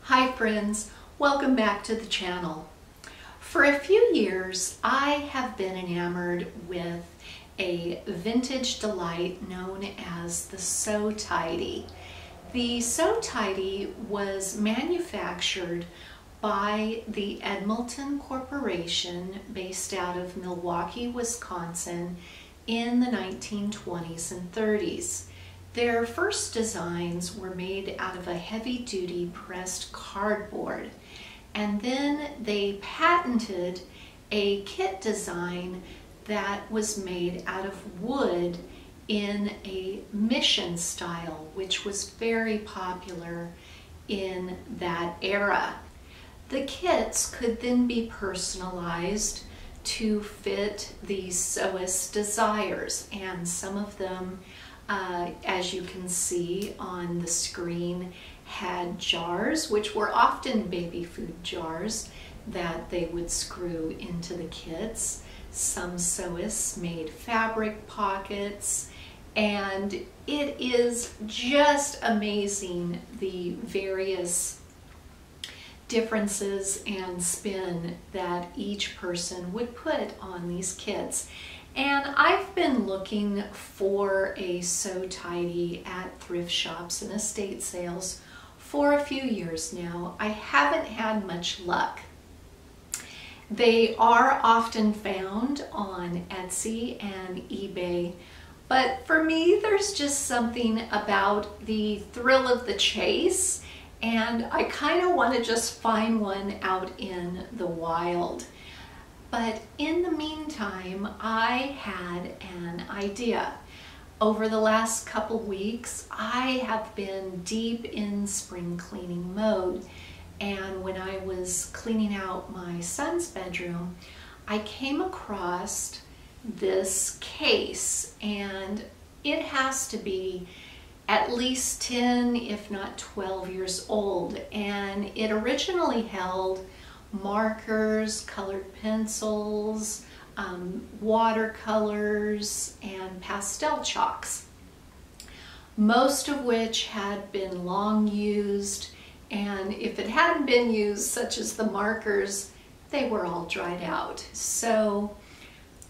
Hi friends, welcome back to the channel. For a few years I have been enamored with a vintage delight known as the So Tidy. The So Tidy was manufactured by the Edmonton Corporation based out of Milwaukee, Wisconsin in the 1920s and 30s. Their first designs were made out of a heavy-duty pressed cardboard, and then they patented a kit design that was made out of wood in a mission style, which was very popular in that era. The kits could then be personalized to fit the sewist's desires, and some of them, as you can see on the screen, had jars, which were often baby food jars that they would screw into the kits. Some sewists made fabric pockets, and it is just amazing the various differences and spin that each person would put on these kits. And I've been looking for a So Tidy at thrift shops and estate sales for a few years now. I haven't had much luck. They are often found on Etsy and eBay, but for me there's just something about the thrill of the chase, and I kind of want to just find one out in the wild. But in the meantime, I had an idea. Over the last couple weeks, I have been deep in spring cleaning mode. And when I was cleaning out my son's bedroom, I came across this case, and it has to be at least 10, if not 12 years old. And it originally held markers, colored pencils, watercolors, and pastel chalks, most of which had been long used, and if it hadn't been used, such as the markers, they were all dried out. So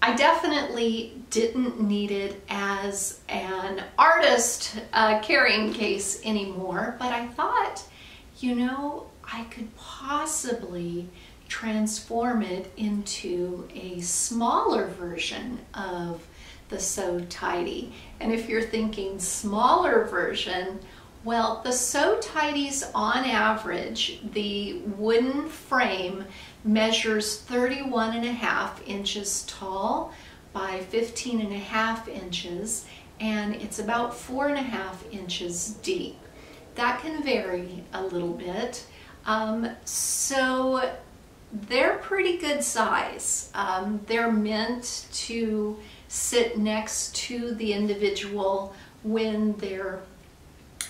I definitely didn't need it as an artist carrying case anymore, but I thought, you know, I could possibly transform it into a smaller version of the So Tidy. And if you're thinking smaller version, well, the So Tidies on average, the wooden frame measures 31.5 inches tall by 15.5 inches, and it's about 4.5 inches deep. That can vary a little bit. So they're pretty good size. They're meant to sit next to the individual when they're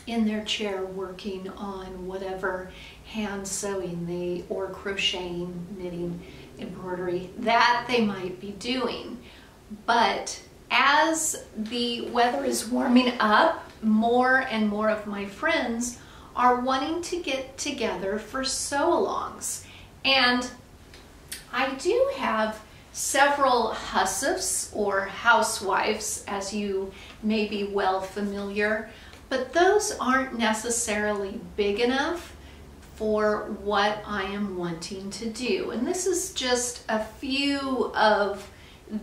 in their chair working on whatever hand sewing or crocheting, knitting, embroidery that they might be doing. But as the weather is warming up, more and more of my friends are wanting to get together for sew-alongs. And I do have several hussifs or housewives, as you may be well familiar, but those aren't necessarily big enough for what I am wanting to do. And this is just a few of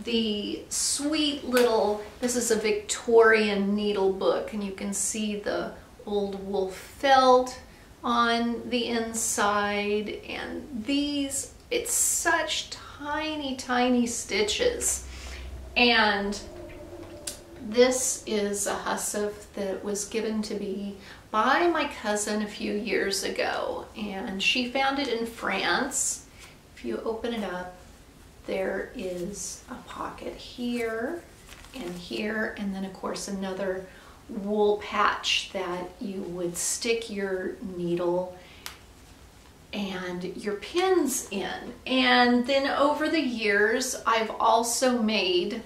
the sweet little, this is a Victorian needle book, and you can see the old wool felt on the inside, and these, it's such tiny stitches. And this is a hussif that was given to me by my cousin a few years ago, and she found it in France. If you open it up, there is a pocket here, and then of course another wool patch that you would stick your needle and your pins in. And then over the years, I've also made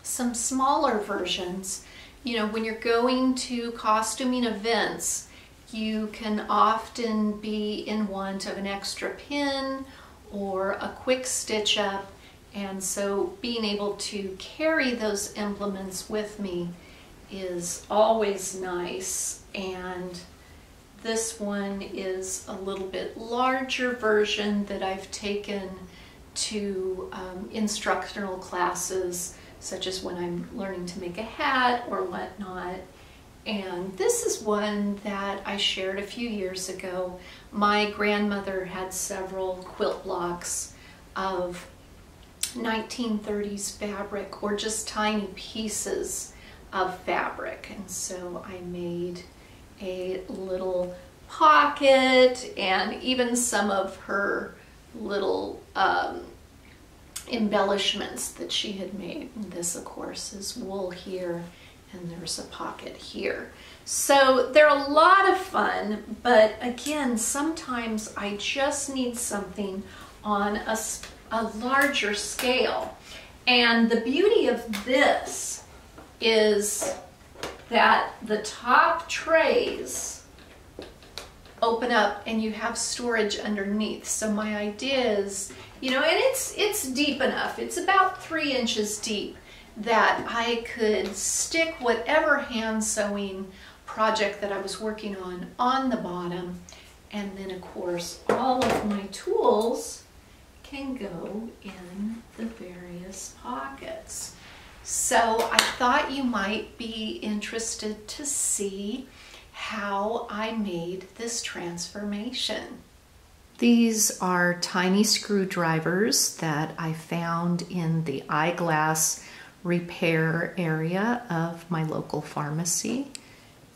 some smaller versions. You know, when you're going to costuming events, you can often be in want of an extra pin or a quick stitch up, and so being able to carry those implements with me is always nice. And this one is a little bit larger version that I've taken to instructional classes, such as when I'm learning to make a hat or whatnot. And this is one that I shared a few years ago. My grandmother had several quilt blocks of 1930s fabric, or just tiny pieces of fabric, and so I made a little pocket and even some of her little embellishments that she had made. And this, of course, is wool here, and there's a pocket here. So they're a lot of fun, but again, sometimes I just need something on a larger scale. And the beauty of this is that the top trays open up and you have storage underneath. So my idea is, you know, and it's deep enough. It's about 3 inches deep, that I could stick whatever hand sewing project that I was working on the bottom. And then, of course, all of my tools can go in the various pockets. So I thought you might be interested to see how I made this transformation. These are tiny screwdrivers that I found in the eyeglass repair area of my local pharmacy.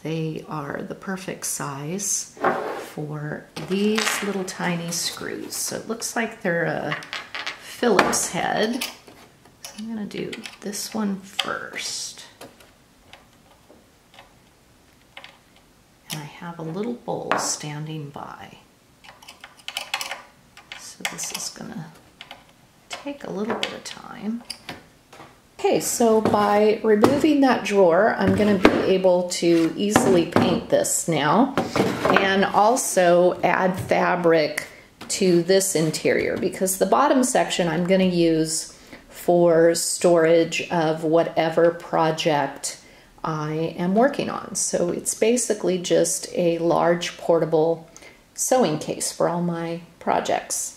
They are the perfect size for these little tiny screws. So it looks like they're a Phillips head. So I'm going to do this one first. And I have a little bowl standing by. So this is going to take a little bit of time. Okay, so by removing that drawer, I'm going to be able to easily paint this now, and also add fabric to this interior, because the bottom section I'm going to use for storage of whatever project I am working on. So it's basically just a large portable sewing case for all my projects.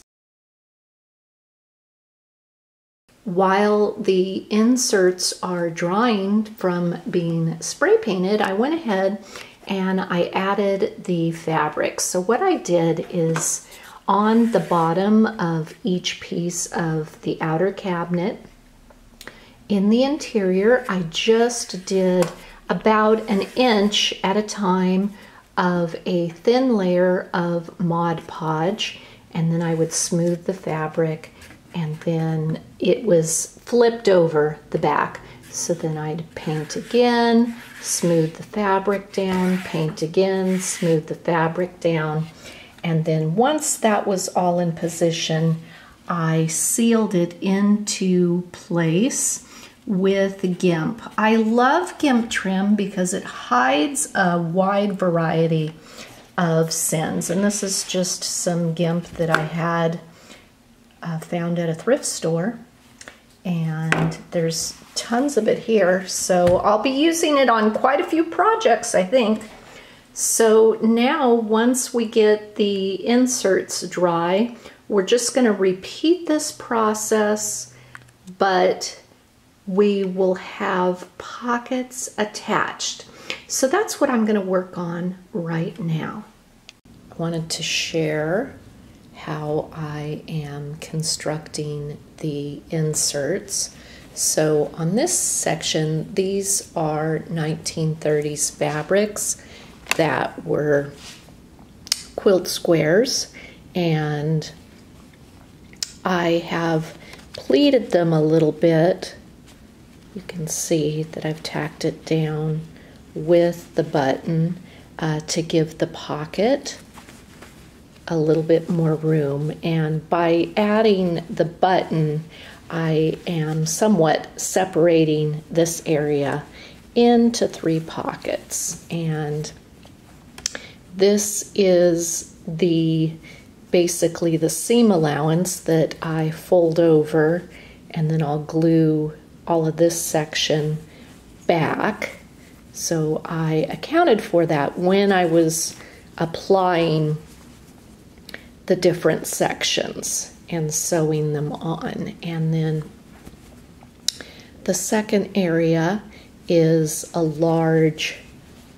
While the inserts are drying from being spray painted, I went ahead and I added the fabric. So what I did is, on the bottom of each piece of the outer cabinet, in the interior, I just did about 1 inch at a time of a thin layer of Mod Podge, and then I would smooth the fabric, and then it was flipped over the back. So then I'd paint again, smooth the fabric down, paint again, smooth the fabric down. And then once that was all in position, I sealed it into place with GIMP. I love GIMP trim because it hides a wide variety of scents. And this is just some GIMP that I had found at a thrift store, and there's tons of it here, so I'll be using it on quite a few projects, I think. So now, once we get the inserts dry, we're just going to repeat this process, but we will have pockets attached. So that's what I'm going to work on right now. I wanted to share how I am constructing the inserts. So on this section, these are 1930s fabrics that were quilt squares, and I have pleated them a little bit. You can see that I've tacked it down with the button to give the pocket a little bit more room, and by adding the button, I am somewhat separating this area into 3 pockets. And This is basically the seam allowance that I fold over, and then I'll glue all of this section back. So I accounted for that when I was applying the different sections and sewing them on. And then the second area is a large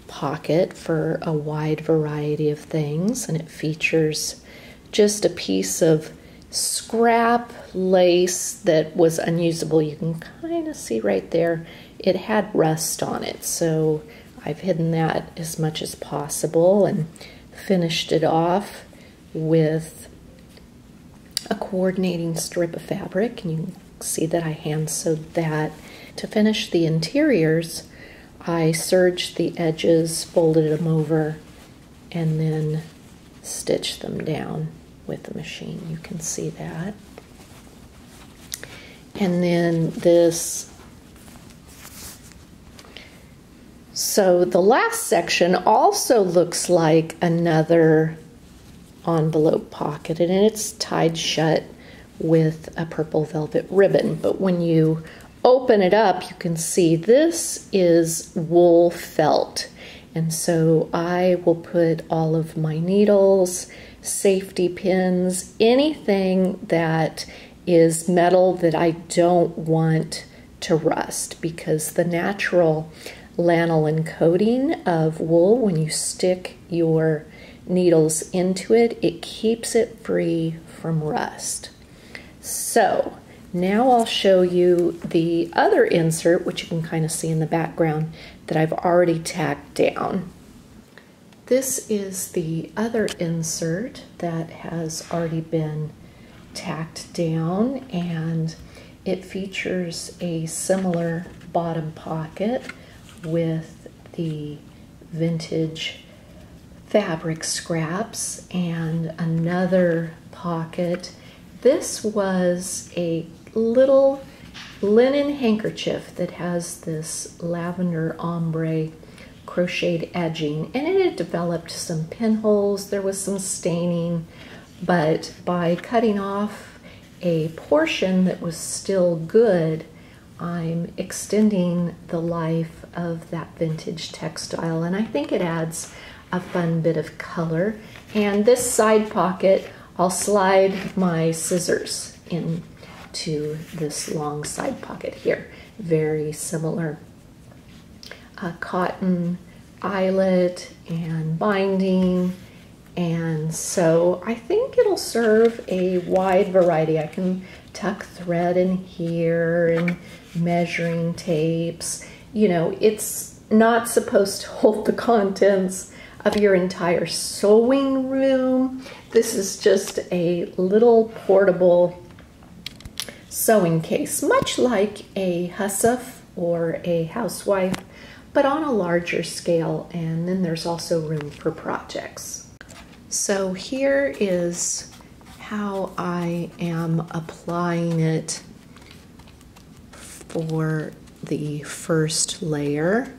pocket for a wide variety of things, and it features just a piece of scrap lace that was unusable. You can kind of see right there it had rust on it, so I've hidden that as much as possible and finished it off with a coordinating strip of fabric, and you can see that I hand sewed that. To finish the interiors, I serged the edges, folded them over, and then stitched them down with the machine. You can see that. And then this. So the last section also looks like another envelope pocket, and it's tied shut with a purple velvet ribbon. But when you open it up, you can see this is wool felt. And so I will put all of my needles, safety pins, anything that is metal that I don't want to rust, because the natural lanolin coating of wool, when you stick your needles into it, it keeps it free from rust. So now I'll show you the other insert, which you can kind of see in the background, that I've already tacked down. This is the other insert that has already been tacked down, and it features a similar bottom pocket with the vintage fabric scraps and another pocket. This was a little linen handkerchief that has this lavender ombre crocheted edging, and it had developed some pinholes. There was some staining, but by cutting off a portion that was still good, I'm extending the life of that vintage textile, and I think it adds a fun bit of color. And this side pocket, I'll slide my scissors into this long side pocket here. Very similar cotton eyelet and binding, and so I think it'll serve a wide variety. I can tuck thread in here and measuring tapes. You know, it's not supposed to hold the contents of your entire sewing room. This is just a little portable sewing case, much like a hussif or a housewife, but on a larger scale, and then there's also room for projects. So here is how I am applying it for the first layer.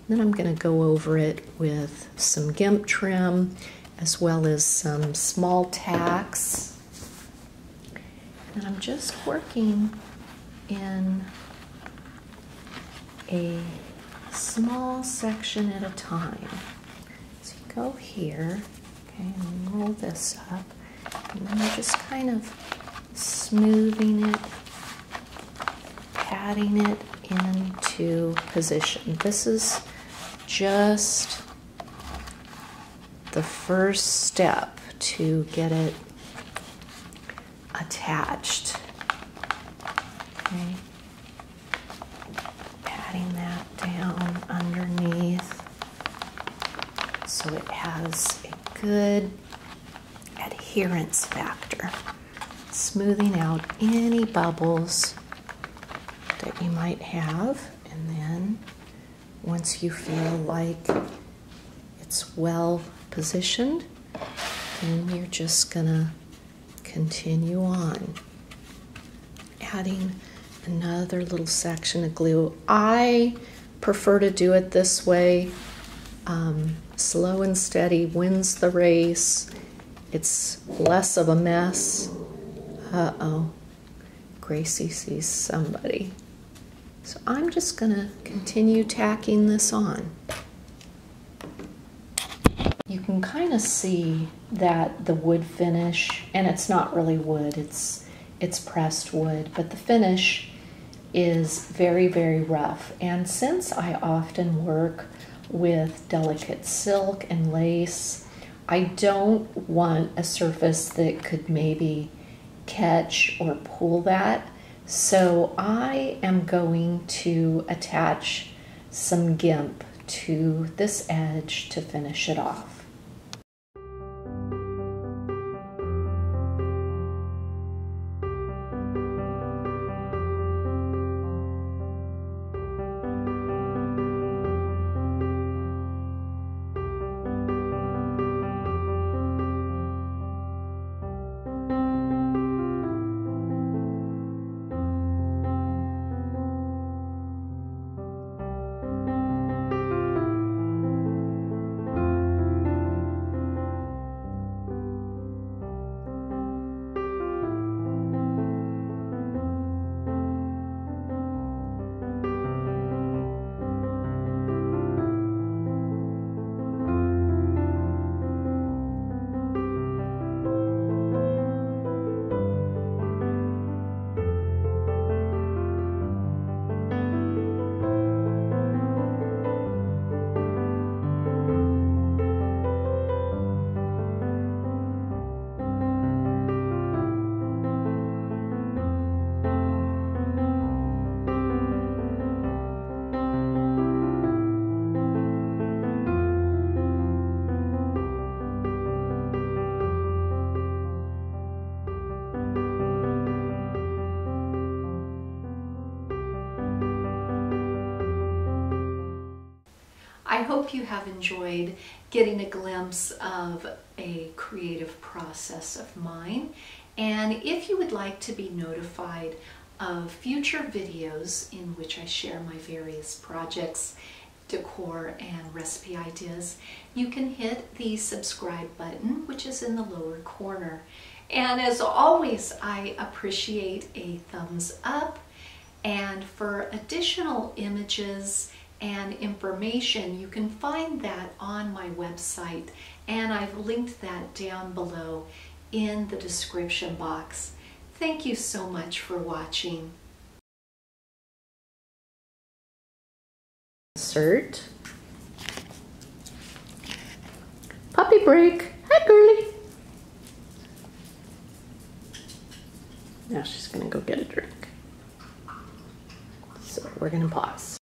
Then I'm going to go over it with some gimp trim as well as some small tacks. And I'm just working in a small section at a time. So you go here, okay, and roll this up, and then you're just kind of smoothing it, patting it into position. This is just the first step to get it attached. Okay. Patting that down underneath so it has a good adherence factor. Smoothing out any bubbles that you might have, and then once you feel like it's well positioned, then you're just gonna continue on, adding another little section of glue. I prefer to do it this way Slow and steady wins the race. It's less of a mess. Uh-oh, Gracie sees somebody. So I'm just gonna continue tacking this on. You can kind of see that the wood finish, and it's not really wood, it's pressed wood, but the finish is very, very rough. And since I often work with delicate silk and lace, I don't want a surface that could maybe catch or pull that. So I am going to attach some gimp to this edge to finish it off. I hope you have enjoyed getting a glimpse of a creative process of mine. And if you would like to be notified of future videos in which I share my various projects, decor, and recipe ideas, you can hit the subscribe button, which is in the lower corner. And as always, I appreciate a thumbs up. And for additional images and information, you can find that on my website, and I've linked that down below in the description box. Thank you so much for watching. Insert. Puppy break. Hi, girly. Now she's gonna go get a drink. So we're gonna pause.